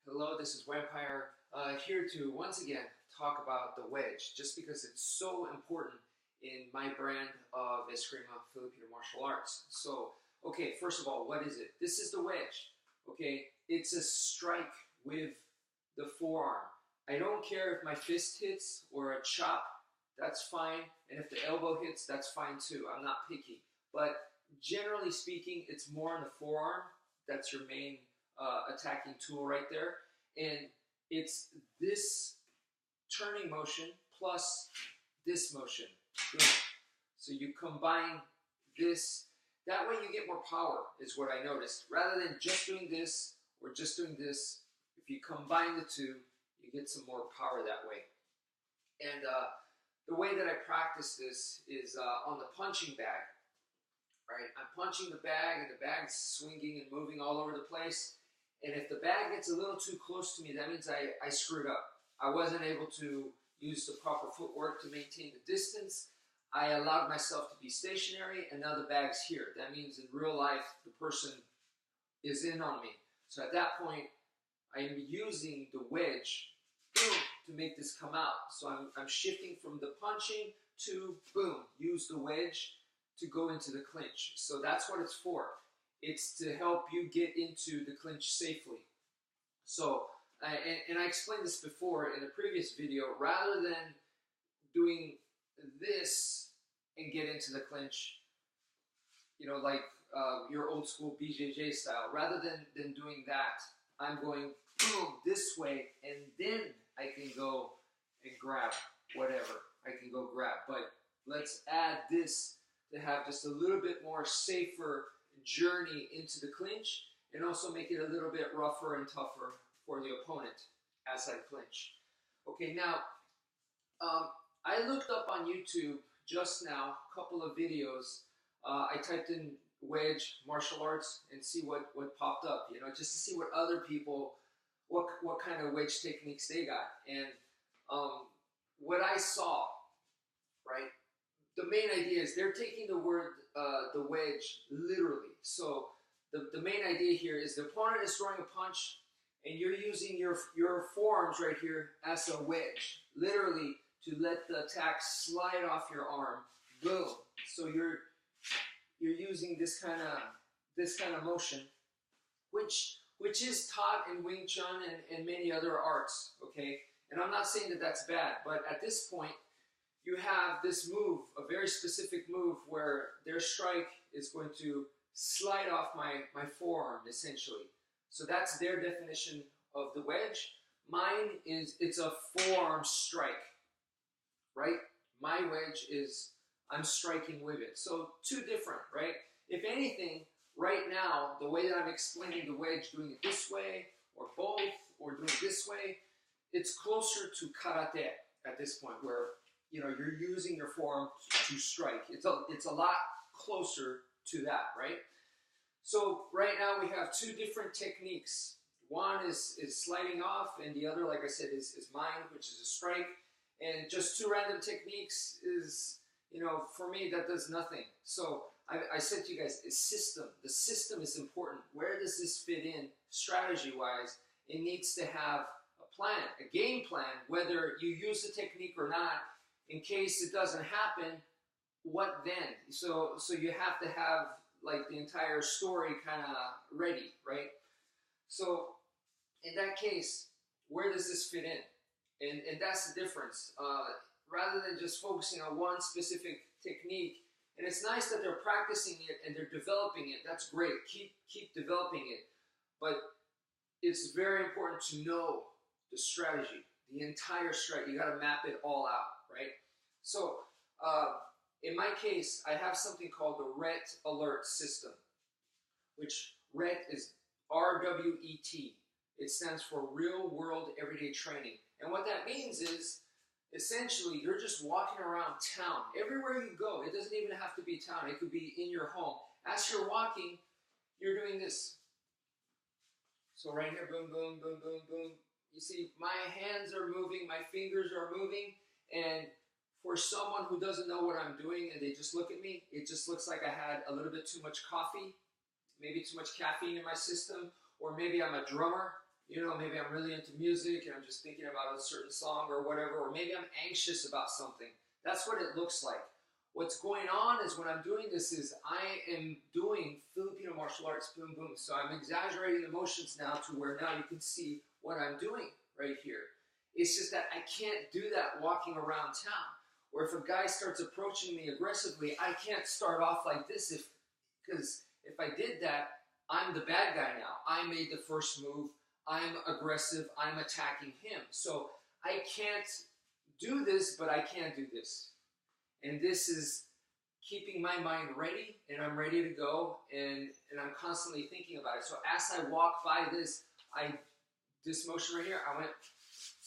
Hello, this is wmpyr here to once again talk about the wedge, just because it's so important in my brand of Eskrima Filipino martial arts. So, okay, first of all, what is it? This is the wedge. Okay, it's a strike with the forearm. I don't care if my fist hits or a chop, that's fine. And if the elbow hits, that's fine too. I'm not picky. But generally speaking, it's more on the forearm. That's your main attacking tool right there. And it's this turning motion plus this motion. So you combine this. That way you get more power, is what I noticed. Rather than just doing this or just doing this, if you combine the two, you get some more power that way. And the way that I practice this is on the punching bag. Right? I'm punching the bag, and the bag's swinging and moving all over the place. And if the bag gets a little too close to me, that means I screwed up. I wasn't able to use the proper footwork to maintain the distance. I allowed myself to be stationary, and now the bag's here. That means in real life, the person is in on me. So at that point, I'm using the wedge to make this come out. So I'm shifting from the punching to, boom, use the wedge to go into the clinch. So that's what it's for. It's to help you get into the clinch safely. So, and I explained this before in a previous video, rather than doing this and get into the clinch, you know, like your old school BJJ style, rather than doing that, I'm going boom this way, and then I can go and grab whatever I can go grab. But let's add this to have just a little bit more safer journey into the clinch, and also make it a little bit rougher and tougher for the opponent as I clinch. Okay, now I looked up on YouTube just now a couple of videos. I typed in wedge martial arts and see what popped up, you know, just to see what other people, what kind of wedge techniques they got. And what I saw, right, the main idea is they're taking the word, the wedge, literally. So the main idea here is the opponent is throwing a punch, and you're using your forearms right here as a wedge, literally, to let the attack slide off your arm. Boom. So you're using this kind of motion, which is taught in Wing Chun and many other arts. Okay, and I'm not saying that that's bad, but at this point, you have this move, a very specific move, where their strike is going to slide off my forearm, essentially. So that's their definition of the wedge. Mine is, it's a forearm strike, right? My wedge is, I'm striking with it. So two different, right? If anything, right now, the way that I'm explaining the wedge, doing it this way, or both, or doing it this way, it's closer to karate at this point, where you know, you're using your forearm to strike. It's a lot closer to that, right? So right now we have two different techniques. One is sliding off, and the other, like I said, is mine, which is a strike. And just two random techniques is, you know, for me, that does nothing. So I said to you guys, it's system. The system is important. Where does this fit in strategy-wise? It needs to have a plan, a game plan, whether you use the technique or not. In case it doesn't happen, what then? So you have to have like the entire story kind of ready, right? So in that case, where does this fit in? And that's the difference. Rather than just focusing on one specific technique, and it's nice that they're practicing it and they're developing it. That's great. Keep developing it. But it's very important to know the strategy, the entire strategy. You got to map it all out. Right? So, in my case, I have something called the RET alert system, which RET is RWET. It stands for Real World Everyday Training. And what that means is, essentially, you're just walking around town. Everywhere you go, it doesn't even have to be town. It could be in your home. As you're walking, you're doing this. So right here, boom, boom, boom, boom, boom. You see, my hands are moving, my fingers are moving. And for someone who doesn't know what I'm doing and they just look at me, it just looks like I had a little bit too much coffee, maybe too much caffeine in my system, or maybe I'm a drummer You know, maybe I'm really into music and I'm just thinking about a certain song or whatever, or maybe I'm anxious about something. That's what it looks like. What's going on is when I'm doing this is I am doing Filipino martial arts, boom, boom. So I'm exaggerating the motions now to where now you can see what I'm doing right here. It's just that I can't do that walking around town. Or if a guy starts approaching me aggressively, I can't start off like this because if I did that, I'm the bad guy now. I made the first move. I'm aggressive. I'm attacking him. So I can't do this, but I can do this. And this is keeping my mind ready, and I'm ready to go, and I'm constantly thinking about it. So as I walk by this motion right here, I went,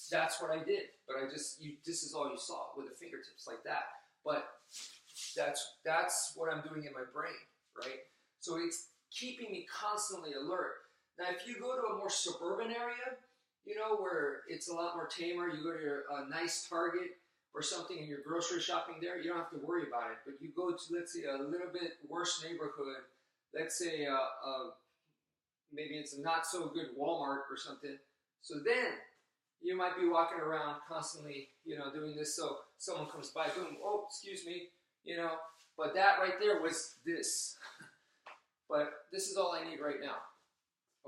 that's what I did. But this is all you saw with the fingertips like that. But that's what I'm doing in my brain, right? So it's keeping me constantly alert. Now, if you go to a more suburban area, you know, where it's a lot more tamer, you go to a nice Target or something and you're grocery shopping there, you don't have to worry about it. But you go to, let's say, a little bit worse neighborhood, let's say maybe it's a not so good Walmart or something. So then you might be walking around constantly, you know, doing this. So someone comes by, boom, oh, excuse me, you know. But that right there was this. But this is all I need right now.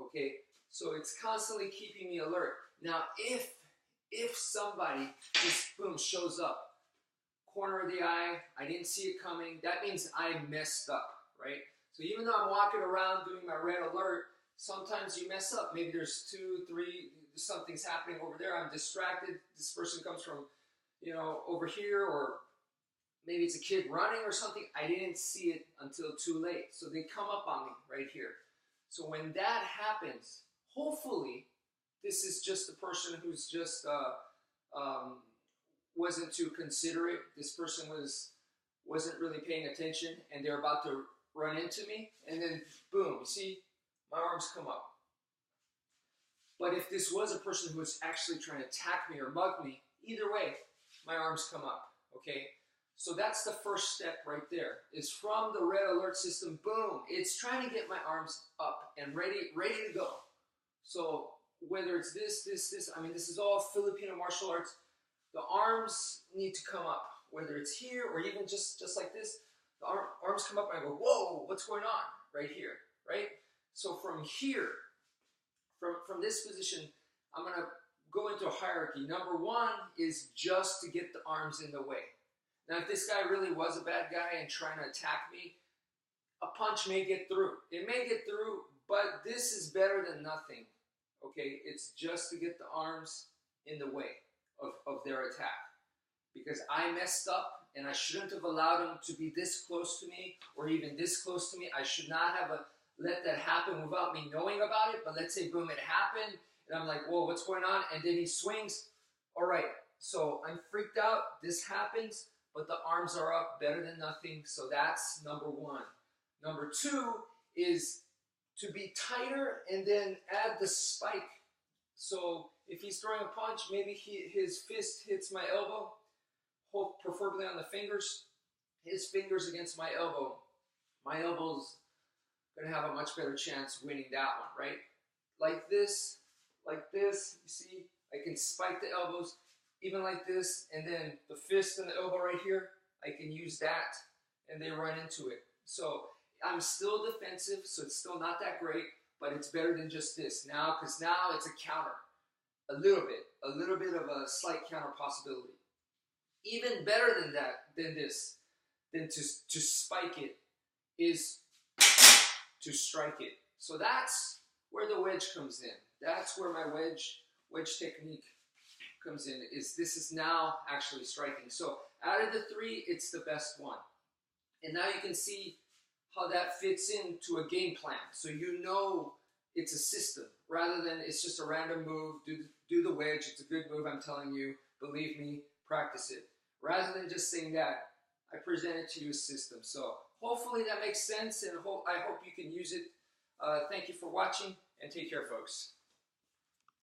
Okay, so it's constantly keeping me alert. Now, if somebody just, boom, shows up, corner of the eye, I didn't see it coming, that means I messed up, right? So even though I'm walking around doing my red alert, sometimes you mess up. Maybe there's 2, 3, something's happening over there, I'm distracted, this person comes from, you know, over here, or maybe it's a kid running or something, I didn't see it until too late. So they come up on me right here. So when that happens, hopefully, this is just the person who's just wasn't too considerate. This person wasn't really paying attention, and they're about to run into me, and then boom, you see, my arms come up. But if this was a person who was actually trying to attack me or mug me, either way, my arms come up, okay? So that's the first step right there, is from the red alert system, boom, it's trying to get my arms up and ready to go. So whether it's this, I mean, this is all Filipino martial arts. The arms need to come up, whether it's here or even just like this, the arms come up and I go, whoa, what's going on right here, right? So from here, from this position, I'm gonna go into a hierarchy. Number one is just to get the arms in the way. Now, if this guy really was a bad guy and trying to attack me, a punch may get through. It may get through, but this is better than nothing, okay? It's just to get the arms in the way of their attack. Because I messed up, and I shouldn't have allowed him to be this close to me, or even this close to me. I should not have let that happen without me knowing about it, but let's say, boom, it happened, and I'm like, whoa, what's going on? And then he swings. All right, so I'm freaked out. This happens. But the arms are up, better than nothing. So that's number one. Number two is to be tighter and then add the spike. So if he's throwing a punch, maybe his fist hits my elbow, preferably on the fingers. His fingers against my elbow. My elbow's going to have a much better chance winning that one, right? Like this, you see, I can spike the elbows. Even like this, and then the fist and the elbow right here, I can use that, and they run into it. So I'm still defensive, so it's still not that great, but it's better than just this now, because now it's a counter, a little bit of a slight counter possibility. Even better than that, than to spike it, is to strike it. So that's where the wedge comes in. That's where my wedge technique comes in, this is now actually striking. So out of the three, it's the best one. And now you can see how that fits into a game plan. So you know it's a system, rather than it's just a random move, do the wedge, it's a good move, I'm telling you, believe me, practice it. Rather than just saying that, I present it to you as system. So hopefully that makes sense, and I hope you can use it. Thank you for watching, and take care, folks.